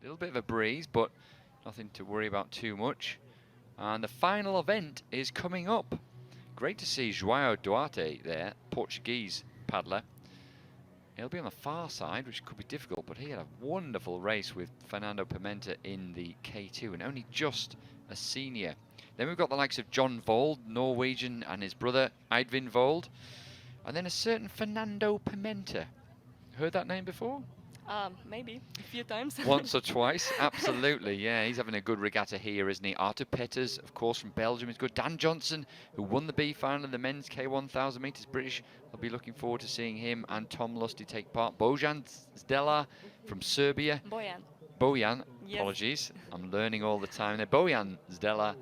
little bit of a breeze, but nothing to worry about too much. And the final event is coming up. Great to see João Duarte there, Portuguese paddler. He'll be on the far side, which could be difficult, but he had a wonderful race with Fernando Pimenta in the K2, and only just a senior. Then we've got the likes of John Vold, Norwegian, and his brother Eidvin Vold. And then a certain Fernando Pimenta. Heard that name before? Maybe a few times. Once or twice, absolutely, yeah. He's having a good regatta here, isn't he? Arthur Peters, of course, from Belgium is good. Dan Johnson, who won the B final in the men's K1000 metres British. I'll be looking forward to seeing him and Tom Lusty take part. Bojan Zdela from Serbia. Bojan, yes. Apologies. I'm learning all the time there. Bojan Zdela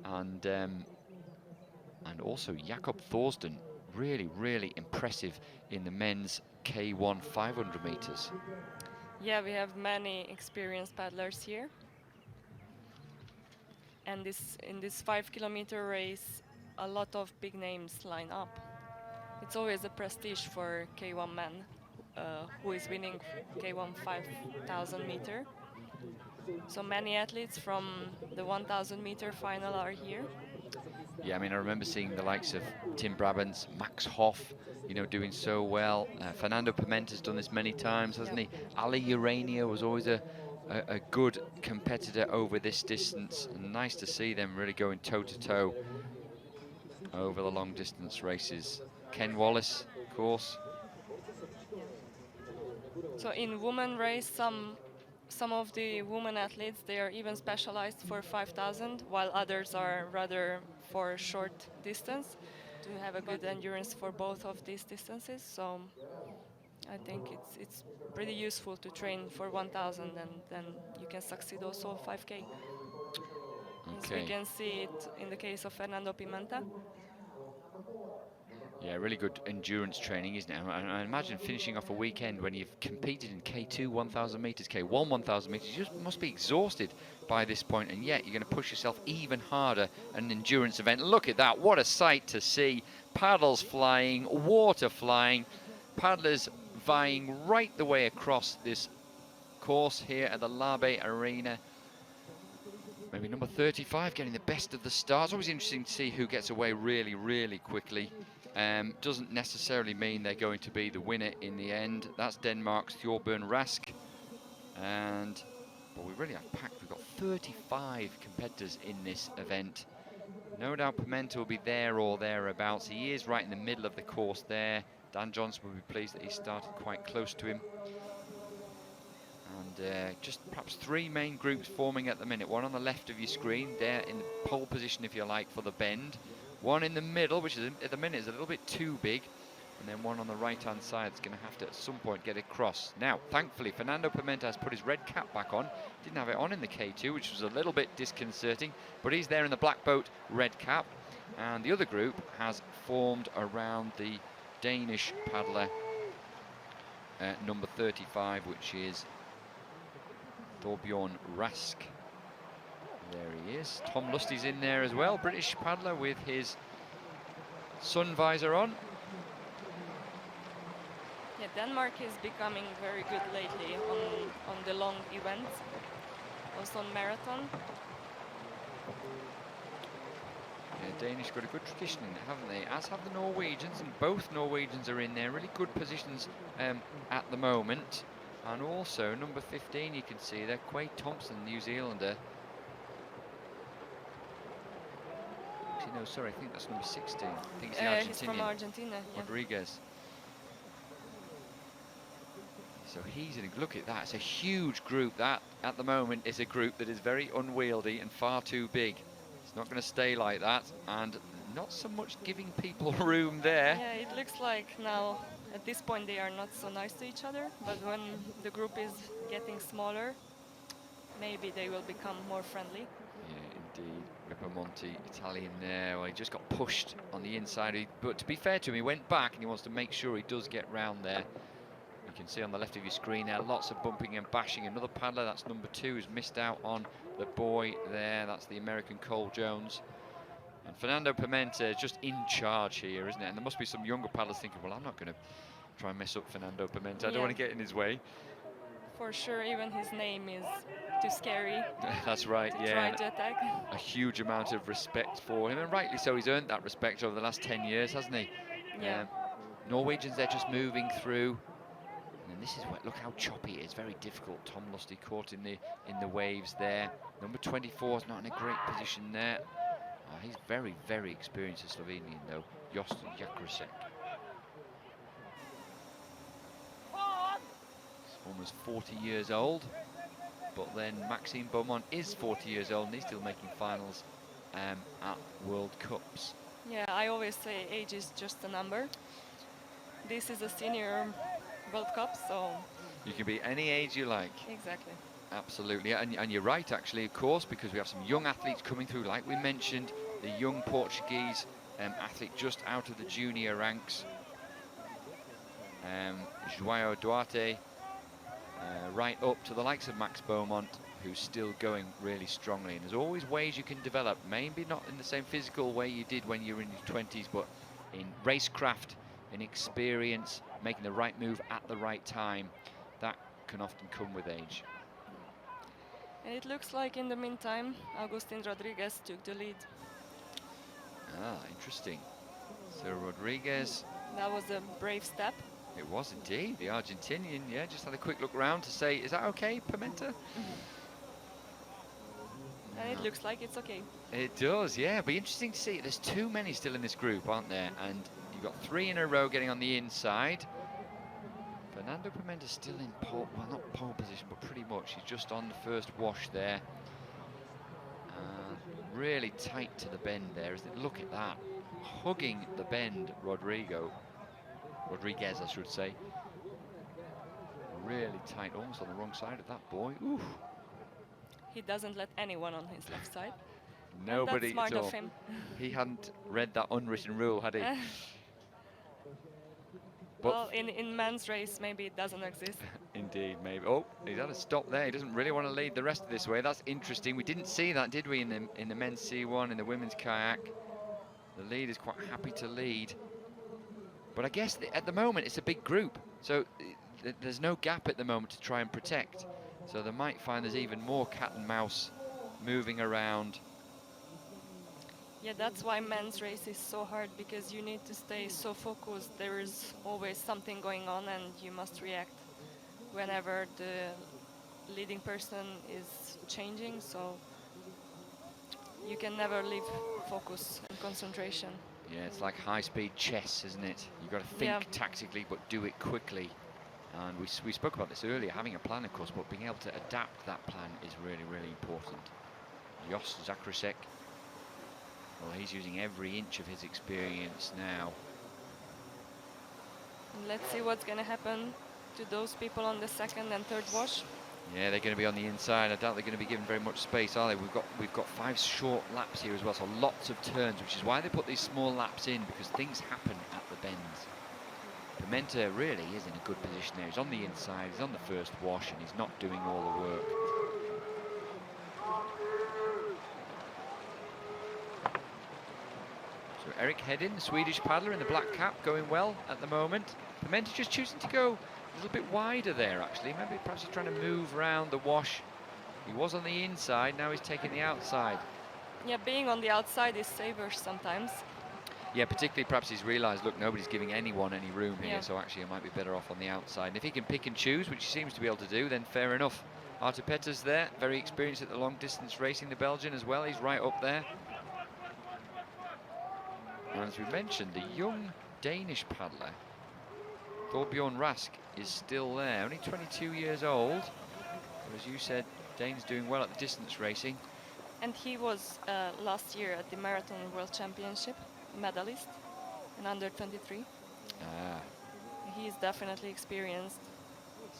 and also Jakob Thorsden. Really, really impressive in the men's K1 500 metres. Yeah, we have many experienced paddlers here. And in this 5-kilometer race, a lot of big names line up. It's always a prestige for K1 man who is winning K1 5,000 meter. So many athletes from the 1,000 meter final are here. Yeah, I mean, I remember seeing the likes of Tim Brabants, Max Hoff, you know, doing so well. Fernando Pimenta's done this many times, hasn't he? Ali Urania was always a good competitor over this distance. And nice to see them really going toe-to-toe over the long-distance races. Ken Wallace, of course. So in women race, some of the women athletes, they are even specialized for 5,000, while others are rather for short distance to have a good endurance for both of these distances. So I think it's pretty useful to train for 1,000, and then you can succeed also 5K. Okay. As we can see it in the case of Fernando Pimenta. Yeah, really good endurance training, isn't it? I imagine finishing off a weekend when you've competed in K2 1,000 metres, K1 1,000 metres, you just must be exhausted by this point, and yet you're going to push yourself even harder in an endurance event. Look at that, what a sight to see. Paddles flying, water flying, paddlers vying right the way across this course here at the Labe Arena. Maybe number 35 getting the best of the start. It's always interesting to see who gets away really, really quickly. Doesn't necessarily mean they're going to be the winner in the end. That's Denmark's Thorbjorn Rask. And, well, we really have packed. We've got 35 competitors in this event. No doubt Pimenta will be there or thereabouts. He is right in the middle of the course there. Dan Johnson will be pleased that he started quite close to him. And just perhaps three main groups forming at the minute. One on the left of your screen, there in the pole position, if you like, for the bend. One in the middle, which is at the minute is a little bit too big, and then one on the right-hand side that's going to have to at some point get across. Now, thankfully, Fernando Pimenta has put his red cap back on. Didn't have it on in the K2, which was a little bit disconcerting, but he's there in the black boat red cap, and the other group has formed around the Danish paddler number 35, which is Thorbjorn Rask. There he is. Tom Lusty's in there as well, British paddler with his sun visor on. Yeah, Denmark is becoming very good lately on the long events, also on marathon. Yeah, Danish got a good tradition in it, haven't they? As have the Norwegians, and both Norwegians are in there. Really good positions at the moment. And also number 15, you can see there, Quade Thompson, New Zealander. No, sorry, I think that's number 16. I think it's the Argentinian. He's from Argentina. Yeah. Rodriguez. So he's in a look at that. It's a huge group. That at the moment is a group that is very unwieldy and far too big. It's not going to stay like that, and not so much giving people room there. Yeah, it looks like now at this point they are not so nice to each other, but when the group is getting smaller, maybe they will become more friendly. Yeah, indeed. Ripamonti, Italian there. Well, he just got pushed on the inside. But to be fair to him, he went back and he wants to make sure he does get round there. You can see on the left of your screen there, lots of bumping and bashing. Another paddler, that's number 2, who's missed out on the buoy there. That's the American Cole Jones. And Fernando Pimenta is just in charge here, isn't it? And there must be some younger paddlers thinking, well, I'm not going to try and mess up Fernando Pimenta. I don't want to get in his way. For sure, even his name is too scary That's right, to yeah. try and to attack. a huge amount of respect for him, and rightly so. He's earned that respect over the last 10 years, hasn't he? Yeah. Norwegians, they're just moving through. And this is where, look how choppy it is, very difficult. Tom Lusty caught in the waves there. Number 24 is not in a great position there. He's very, very experienced, a Slovenian though, Jost Zakrajsek. He's almost 40 years old, but then Maxime Beaumont is 40 years old and he's still making finals at World Cups. Yeah, I always say age is just a number. This is a senior World Cup, so... You can be any age you like. Exactly. Absolutely, and you're right actually, of course, because we have some young athletes coming through, like we mentioned, the young Portuguese athlete just out of the junior ranks, João Duarte, right up to the likes of Max Beaumont, who's still going really strongly. And there's always ways you can develop, maybe not in the same physical way you did when you were in your 20s, but in racecraft, in experience, making the right move at the right time. That can often come with age. And it looks like in the meantime, Agustin Rodriguez took the lead. Interesting. So Rodriguez. That was a brave step. It was indeed. The Argentinian, yeah, just had a quick look round to say, is that okay, Pimenta? And it looks like it's okay. It does, yeah. It'll be interesting to see. There's too many still in this group, aren't there? And you've got 3 in a row getting on the inside. Fernando Pimenta still in pole, well, not pole position, but pretty much. He's just on the first wash there. Really tight to the bend there, isn't it? Look at that. Hugging the bend, Rodriguez, I should say. Really tight, almost on the wrong side of that boy. Oof. He doesn't let anyone on his left side. Nobody that's smart at all. of him. He hadn't read that unwritten rule, had he? Well, in men's race, maybe it doesn't exist. Indeed, maybe. Oh, he's had a stop there. He doesn't really want to lead the rest of this way. That's interesting. We didn't see that, did we, in the men's C1, in the women's kayak? The lead is quite happy to lead. But I guess at the moment it's a big group, so there's no gap at the moment to try and protect. So they might find there's even more cat and mouse moving around. Yeah, that's why men's race is so hard, because you need to stay so focused. There is always something going on and you must react whenever the leading person is changing, so you can never leave focus and concentration. Yeah, it's like high-speed chess, isn't it? You've got to think tactically but do it quickly. And we spoke about this earlier, having a plan, of course, but being able to adapt that plan is really, really important. Jost Zakrajsek. Well, he's using every inch of his experience now. And let's see what's going to happen to those people on the second and third wash. Yeah, they're going to be on the inside. I doubt they're going to be given very much space, are they? We've got 5 short laps here as well, so lots of turns, which is why they put these small laps in, because things happen at the bends. Pimenta really is in a good position there. He's on the inside, he's on the first wash, and he's not doing all the work. So Eric Hedin, the Swedish paddler in the black cap, going well at the moment. Pimenta just choosing to go a little bit wider there, actually. Maybe perhaps he's trying to move around the wash. He was on the inside, now he's taking the outside. Yeah, being on the outside is safer sometimes. Yeah, particularly perhaps he's realised, look, nobody's giving anyone any room here, Yeah. so actually I might be better off on the outside. And if he can pick and choose, which he seems to be able to do, then fair enough. Artur Peters there, very experienced at the long distance racing, the Belgian as well. He's right up there. And as we mentioned, the young Danish paddler, Thorbjorn Rask, is still there, only 22 years old. But as you said, Dane's doing well at the distance racing. And he was last year at the Marathon World Championship medalist in under 23. He is definitely experienced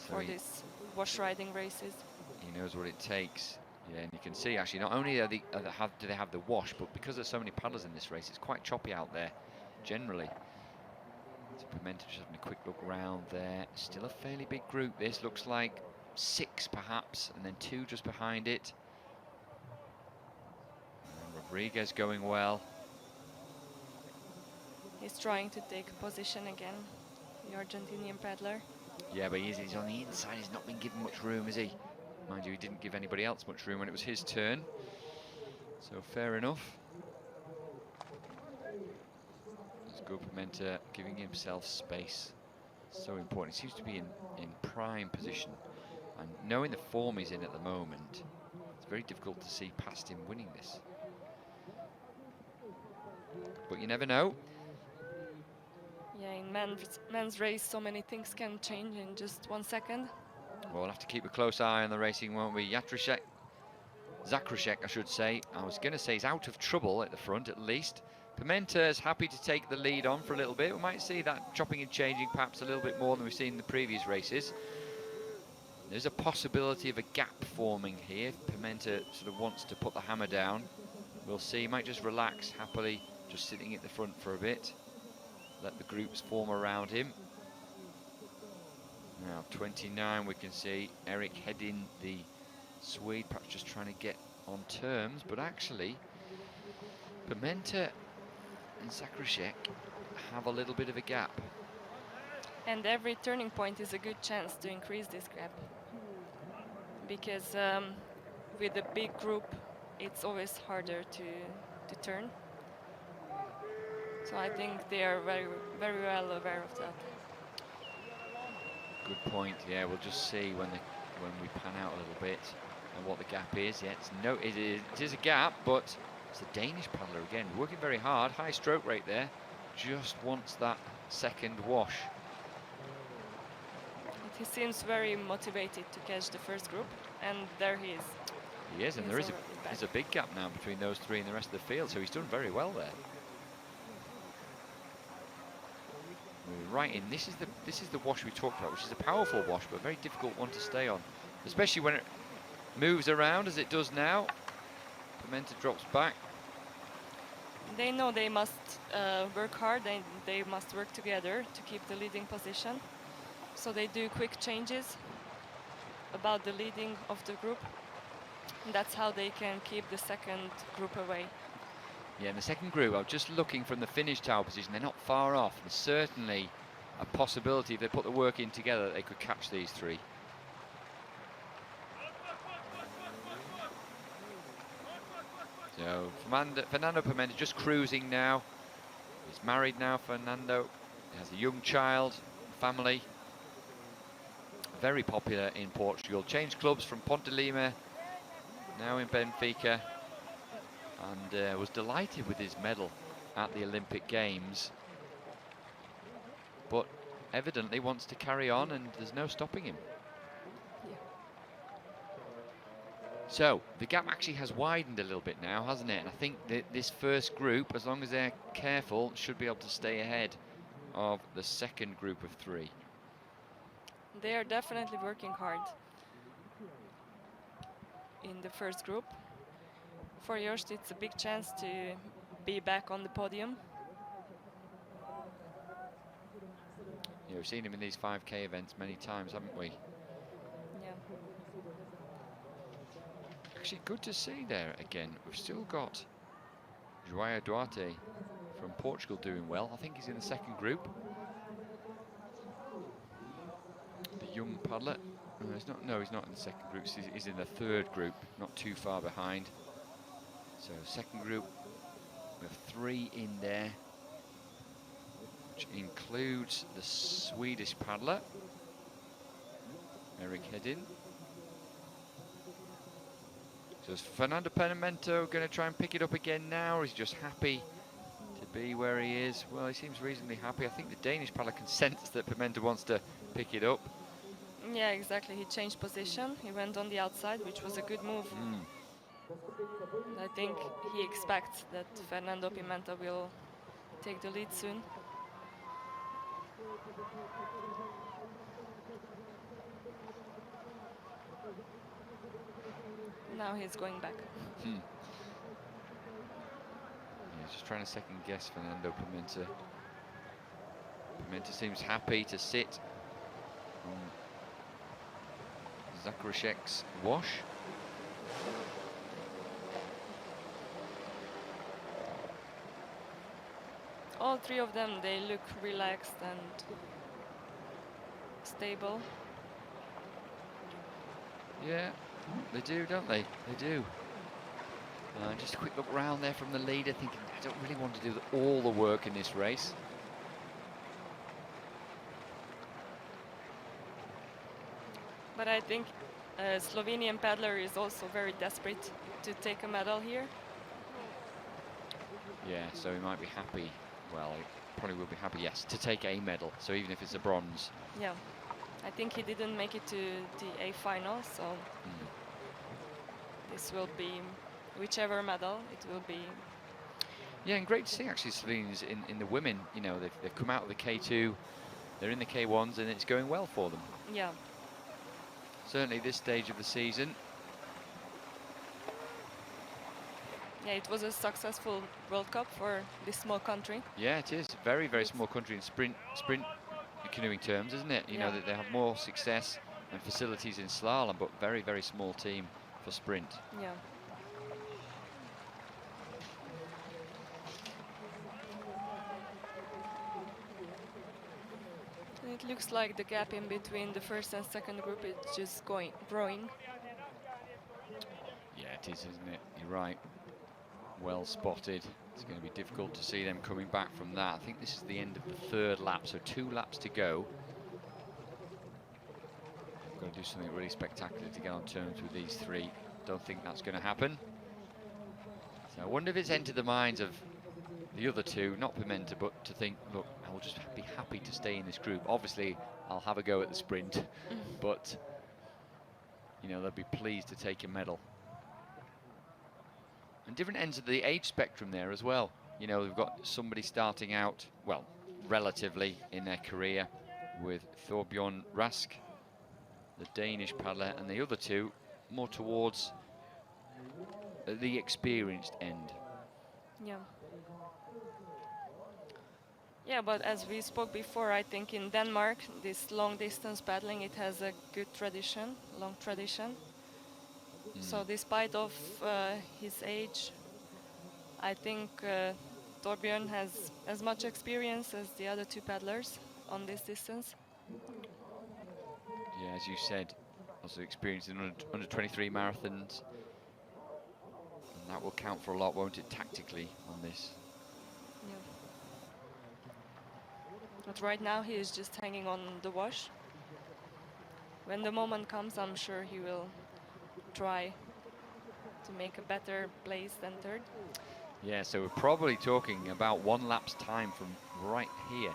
for these wash riding races. He knows what it takes. Yeah, and you can see actually not only do they have the wash, but because there's so many paddlers in this race, it's quite choppy out there generally. So Pimenta just having a quick look round there. Still a fairly big group. This looks like 6 perhaps, and then 2 just behind it. And Rodriguez going well. He's trying to take position again, the Argentinian paddler. Yeah, but he's on the inside. He's not been given much room, has he? Mind you, he didn't give anybody else much room when it was his turn. So fair enough. Let's go Pimenta, giving himself space. So important. He seems to be in prime position. And knowing the form he's in at the moment, it's very difficult to see past him winning this. But you never know. Yeah, in men's race, so many things can change in just 1 second. Well, we'll have to keep a close eye on the racing, won't we? Zakrajsek, I should say. I was going to say he's out of trouble at the front, at least. Pimenta is happy to take the lead on for a little bit. We might see that chopping and changing perhaps a little bit more than we've seen in the previous races. There's a possibility of a gap forming here if Pimenta sort of wants to put the hammer down. We'll see. He might just relax happily, just sitting at the front for a bit. Let the groups form around him. Now 29 we can see Erik Hedin, the Swede, perhaps just trying to get on terms, but actually Pimenta and Zakrajsek have a little bit of a gap. And every turning point is a good chance to increase this gap. Because with a big group, it's always harder to turn. So I think they are very, very well aware of that. Good point. Yeah, we'll just see when we pan out a little bit and what the gap is. Yeah, it is a gap, but it's a Danish paddler again, working very hard. High stroke rate there. Just wants that second wash. He seems very motivated to catch the first group, and there he is. He is, and there's a big gap now between those three and the rest of the field, so he's done very well there. Right in. This is the wash we talked about, which is a powerful wash, but a very difficult one to stay on, especially when it moves around as it does now. Pimenta drops back. They know they must work hard. They must work together to keep the leading position. So they do quick changes about the leading of the group. And that's how they can keep the second group away. Yeah, in the second group, I'm just looking from the finish tower position. They're not far off. There's certainly a possibility if they put the work in together that they could catch these three. So Fernando Pimenta just cruising now. He's married now, Fernando. He has a young child, family. Very popular in Portugal. Changed clubs from Ponte Lima, now in Benfica. And was delighted with his medal at the Olympic Games. But evidently wants to carry on, and there's no stopping him. Yeah. So the gap actually has widened a little bit now, hasn't it? And I think that this first group, as long as they're careful, should be able to stay ahead of the second group of three. They are definitely working hard in the first group. For Jost, it's a big chance to be back on the podium. Yeah, we've seen him in these 5K events many times, haven't we? Yeah. Actually, good to see there again. We've still got João Duarte from Portugal doing well. I think he's in the second group. The young paddler. No, he's not in the second group. He's in the third group, not too far behind. So second group, we have three in there, which includes the Swedish paddler, Erik Hedin. So is Fernando Pimenta going to try and pick it up again now, or is he just happy to be where he is? Well, he seems reasonably happy. I think the Danish paddler can sense that Pimenta wants to pick it up. Yeah, exactly. He changed position. He went on the outside, which was a good move. I think he expects that Fernando Pimenta will take the lead soon. Now he's going back. Yeah, just trying to second guess Fernando Pimenta. Pimenta seems happy to sit on Zakrajsek's wash. All three of them, they look relaxed and stable. Yeah, they do, don't they? They do. Just a quick look round there from the leader, thinking, I don't really want to do all the work in this race. But I think Slovenian paddler is also very desperate to take a medal here. Yeah, so he might be happy. Well, he probably will be happy, yes, to take a medal. So even if it's a bronze. Yeah, I think he didn't make it to the A final, so this will be whichever medal it will be. Yeah, and great to see actually Slovenians in the women. You know, they've come out of the K2, they're in the K1s, and it's going well for them. Yeah. Certainly this stage of the season. Yeah, it was a successful World Cup for this small country. Yeah, it is. Very, very small country in sprint canoeing terms, isn't it? You know, that they have more success and facilities in slalom, but very, very small team for sprint. Yeah. It looks like the gap in between the first and second group is just growing. Yeah, it is, isn't it? You're right. Well spotted. It's going to be difficult to see them coming back from that. I think this is the end of the third lap, so 2 laps to go. We've got to do something really spectacular to get on terms with these 3. Don't think that's going to happen. So I wonder if it's entered the minds of the other 2, not Pimenta, but to think, look, I'll just be happy to stay in this group. Obviously, I'll have a go at the sprint, but, you know, they'll be pleased to take a medal. And different ends of the age spectrum there as well. You know, we've got somebody starting out, well, relatively in their career with Thorbjorn Rask, the Danish paddler, and the other 2 more towards the experienced end. Yeah. Yeah, but as we spoke before, I think in Denmark, this long distance paddling, it has a good tradition, long tradition. So despite of his age, I think Thorbjorn has as much experience as the other 2 paddlers on this distance. Yeah, as you said, also experienced in under 23 marathons. And that will count for a lot, won't it, tactically on this? Yeah. But right now he is just hanging on the wash. When the moment comes, I'm sure he will try to make a better place than third. Yeah, so we're probably talking about 1 lap's time from right here.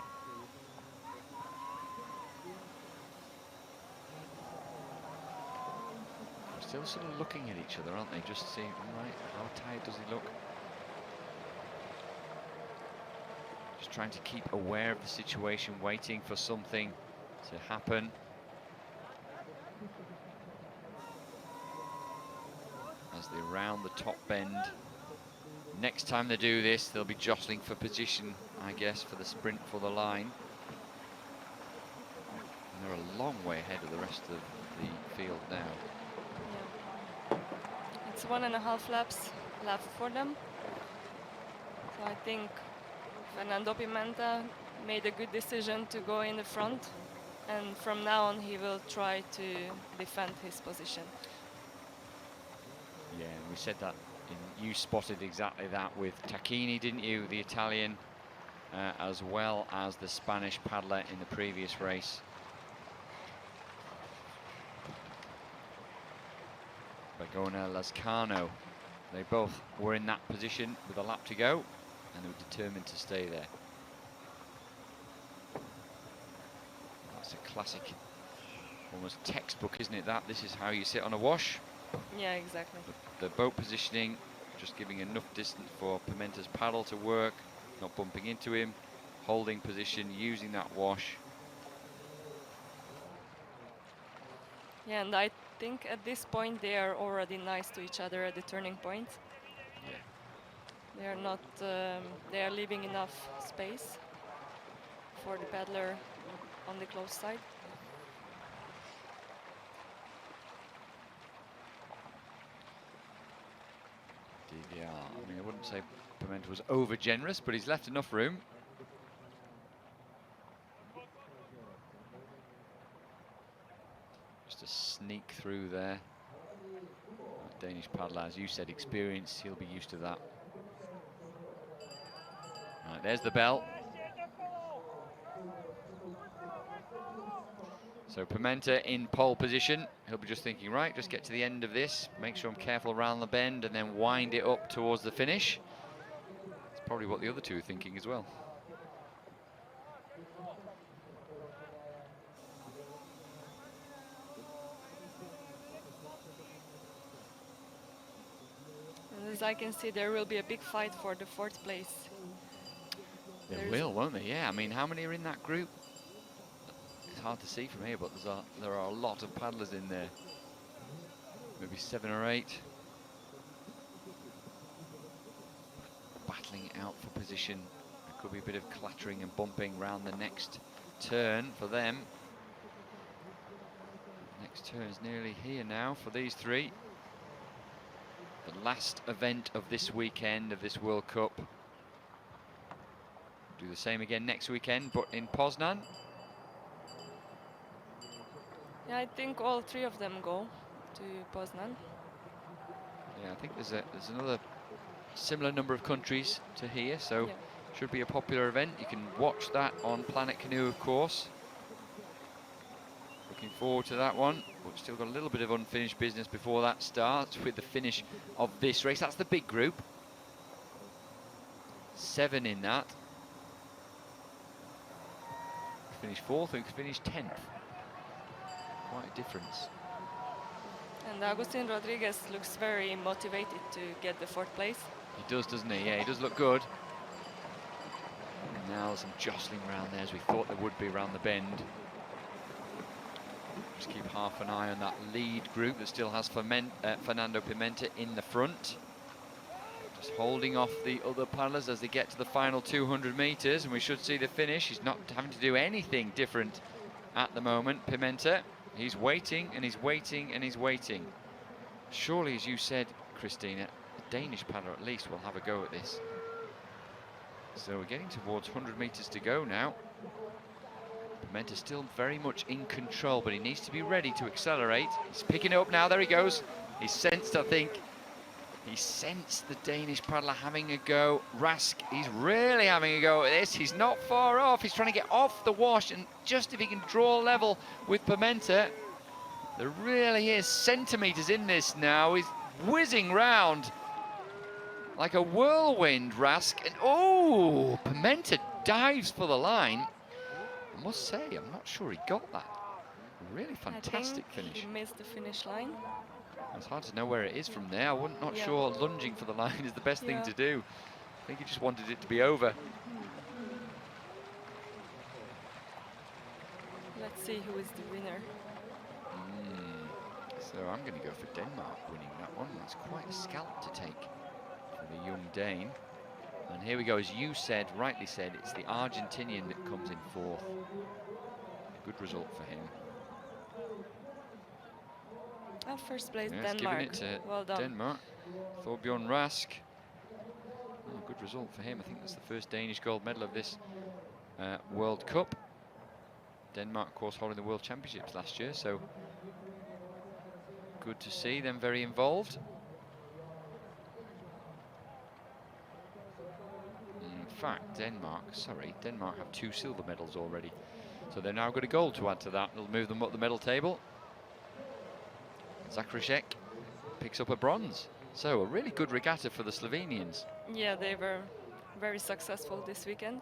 They're still sort of looking at each other, aren't they? Just see, right, how tired does he look? Just trying to keep aware of the situation, waiting for something to happen. As they round the top bend. Next time they do this, they'll be jostling for position, I guess, for the sprint for the line. And they're a long way ahead of the rest of the field now. Yeah. It's 1.5 laps left for them. So I think Fernando Pimenta made a good decision to go in the front. And from now on, he will try to defend his position. Yeah, and we said that, you spotted exactly that with Tacchini, didn't you? The Italian, as well as the Spanish paddler in the previous race. Bagona Lascano. They both were in that position with a lap to go, and they were determined to stay there. That's a classic, almost textbook, isn't it, that? This is how you sit on a wash. Yeah, exactly. The boat positioning, just giving enough distance for Pimenta's paddle to work, not bumping into him, holding position, using that wash. Yeah, and I think at this point they are already nice to each other at the turning point. Yeah. They are not, they are leaving enough space for the paddler on the close side. Yeah, I mean, I wouldn't say Pimenta was over generous, but he's left enough room. through there. Danish paddler, as you said, experienced. He'll be used to that. Right, there's the bell. So Pimenta in pole position. He'll be just thinking, right, just get to the end of this, make sure I'm careful around the bend, and then wind it up towards the finish. It's probably what the other two are thinking as well. And as I can see, there will be a big fight for the 4th place. There will, won't there? Yeah, I mean, how many are in that group? It's hard to see from here, but there are a lot of paddlers in there. Maybe 7 or 8. Battling out for position. There could be a bit of clattering and bumping around the next turn for them. Next turn is nearly here now for these 3. The last event of this weekend of this World Cup. Do the same again next weekend, but in Poznan. Yeah, I think all 3 of them go to Poznan. Yeah, I think there's another similar number of countries to here, so should be a popular event. You can watch that on Planet Canoe, of course. Looking forward to that one. We've still got a little bit of unfinished business before that starts with the finish of this race. That's the big group. 7 in that. Finish 4th and finish 10th. Quite a difference. And Agustin Rodriguez looks very motivated to get the 4th place. He does, doesn't he? Yeah, he does look good. And now some jostling around there, as we thought there would be around the bend. Just keep half an eye on that lead group that still has Fernando Pimenta in the front. Just holding off the other paddlers as they get to the final 200 meters, and we should see the finish. He's not having to do anything different at the moment, Pimenta. He's waiting and he's waiting and he's waiting. Surely, as you said, Christina, a Danish paddler at least will have a go at this. So we're getting towards 100 meters to go now. Pimenta still very much in control, but he needs to be ready to accelerate. He's picking it up now. There he goes. He's sensed, I think. He sensed the Danish paddler having a go. Rask, he's really having a go at this. He's not far off. He's trying to get off the wash, and just if he can draw level with Pimenta. There really is centimetres in this now. He's whizzing round like a whirlwind, Rask. And oh, Pimenta dives for the line. I must say, I'm not sure he got that. Really fantastic finish. He missed the finish line. It's hard to know where it is from there. I'm not sure lunging for the line is the best thing to do. I think he just wanted it to be over. Let's see who is the winner. So I'm going to go for Denmark winning that one. That's quite a scalp to take for the young Dane. And here we go, as you said, rightly said, it's the Argentinian that comes in 4th. Good result for him. Oh, 1st place, Yes, Denmark. giving it to well done. Denmark. Thorbjorn Rask. Oh, good result for him. I think that's the first Danish gold medal of this World Cup. Denmark, of course, holding the World Championships last year, so good to see them very involved. In fact, Denmark have 2 silver medals already. So they've now got a gold to add to that. It'll move them up the medal table. Zakrajsek picks up a bronze. So a really good regatta for the Slovenians. Yeah, they were very successful this weekend.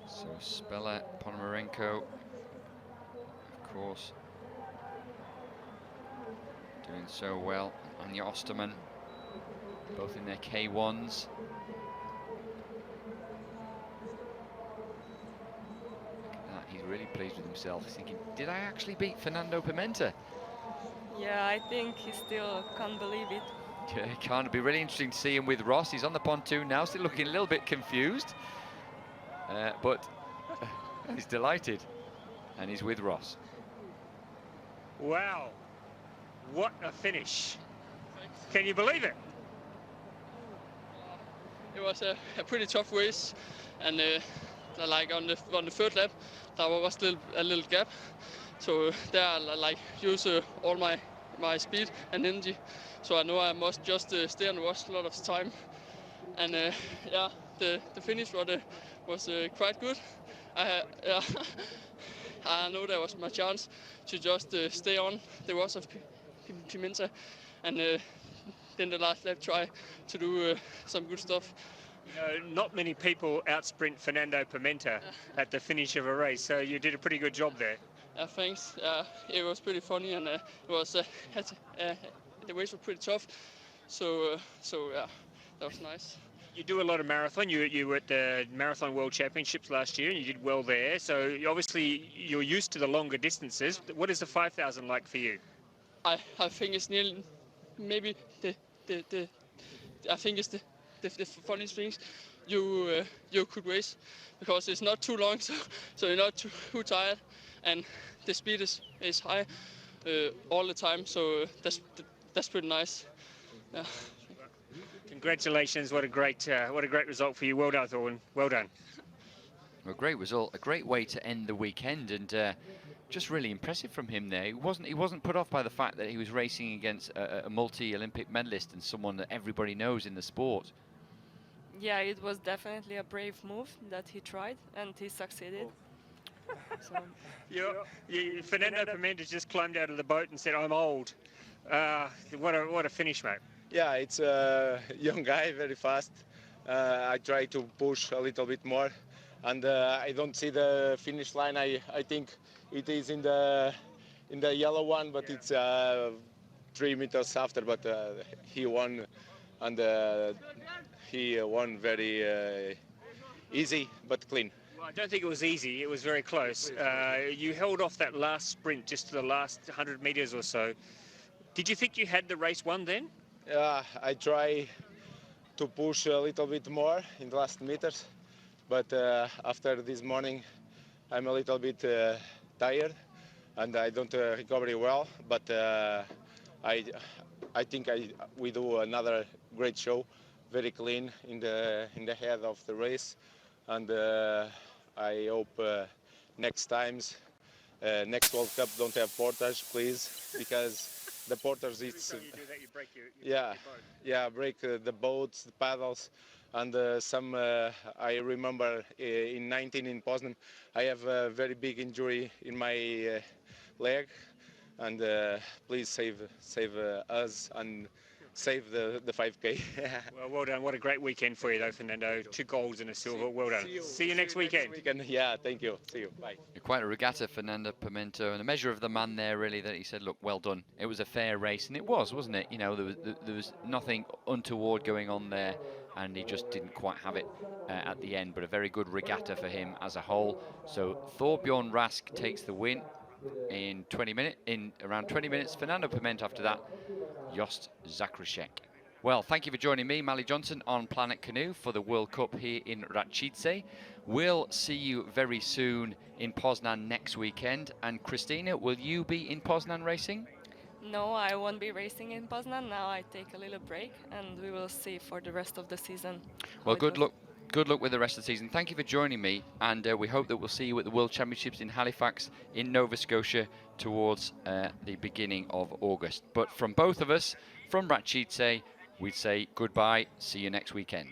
So Spela Ponomarenko, of course, doing so well. Anja Osterman, both in their K1s. He's really pleased with himself. He's thinking, did I actually beat Fernando Pimenta? Yeah, I think he still can't believe it. Yeah, it can't. It'd be really interesting to see him with Ross. He's on the pontoon now, still looking a little bit confused. But he's delighted. And he's with Ross. Wow, what a finish. Can you believe it? It was a pretty tough race, and like on the third lap, there was a little gap. So there I like use all my speed and energy. So I know I must just stay and watch a lot of time. And yeah, the finish was quite good. Yeah, I know that was my chance to just stay on the rest of Pimenta, and then the last lap try to do some good stuff. You know, not many people outsprint Fernando Pimenta at the finish of a race, so you did a pretty good job there. Thanks. It was pretty funny, and it was the race was pretty tough. So yeah, that was nice. You do a lot of marathon. You were at the Marathon World Championships last year, and you did well there. So obviously you're used to the longer distances. What is the 5,000 like for you? I think it's nearly maybe the I think it's the funniest things you could race, because it's not too long, so you're not too tired, and the speed is high all the time. So that's pretty nice. Yeah. Congratulations! What a great result for you. Well done, Thorbjorn. Well done. A great result, a great way to end the weekend, and just really impressive from him there. He wasn't put off by the fact that he was racing against a multi-Olympic medalist and someone that everybody knows in the sport. Yeah, it was definitely a brave move that he tried, and he succeeded. So, Fernando Pimenta just climbed out of the boat and said, "I'm old." What a finish, mate. Yeah, it's a young guy, very fast. I try to push a little bit more, and I don't see the finish line. I think it is in the yellow one, but it's 3 meters after. But he won, and he won very easy but clean. Well, I don't think it was easy. It was very close. You held off that last sprint just to the last 100 meters or so. Did you think you had the race won then? I try to push a little bit more in the last meters, but after this morning I'm a little bit tired and I don't recover well, but I think we do another great show, very clean in the head of the race, and I hope next times, next World Cup don't have portage, please, because the porters, it's break the boats, the paddles, and some. I remember in 19 in Poznan, I have a very big injury in my leg, and please save us and save the 5K. Well done. What a great weekend for you, though, Fernando. 2 golds and a silver. Well done. See you next weekend. Yeah, thank you. See you. Bye. Quite a regatta, Fernando Pimenta, and a measure of the man there, really, that he said, look, well done. It was a fair race, and it was, wasn't it? You know, there was nothing untoward going on there, and he just didn't quite have it at the end, but a very good regatta for him as a whole. So Thorbjorn Rask takes the win in around 20 minutes. Fernando Pimenta after that. Jost Zakrajsek. Well, thank you for joining me, Mally Johnson, on Planet Canoe for the World Cup here in Racice. We'll see you very soon in Poznan next weekend. And Christina, will you be in Poznan racing? no, I won't be racing in Poznan. Now I take a little break, and we will see for the rest of the season. Well, good luck. Good luck with the rest of the season. Thank you for joining me, and we hope that we'll see you at the World Championships in Halifax in Nova Scotia towards the beginning of August. But from both of us, from Racice, we'd say goodbye. See you next weekend.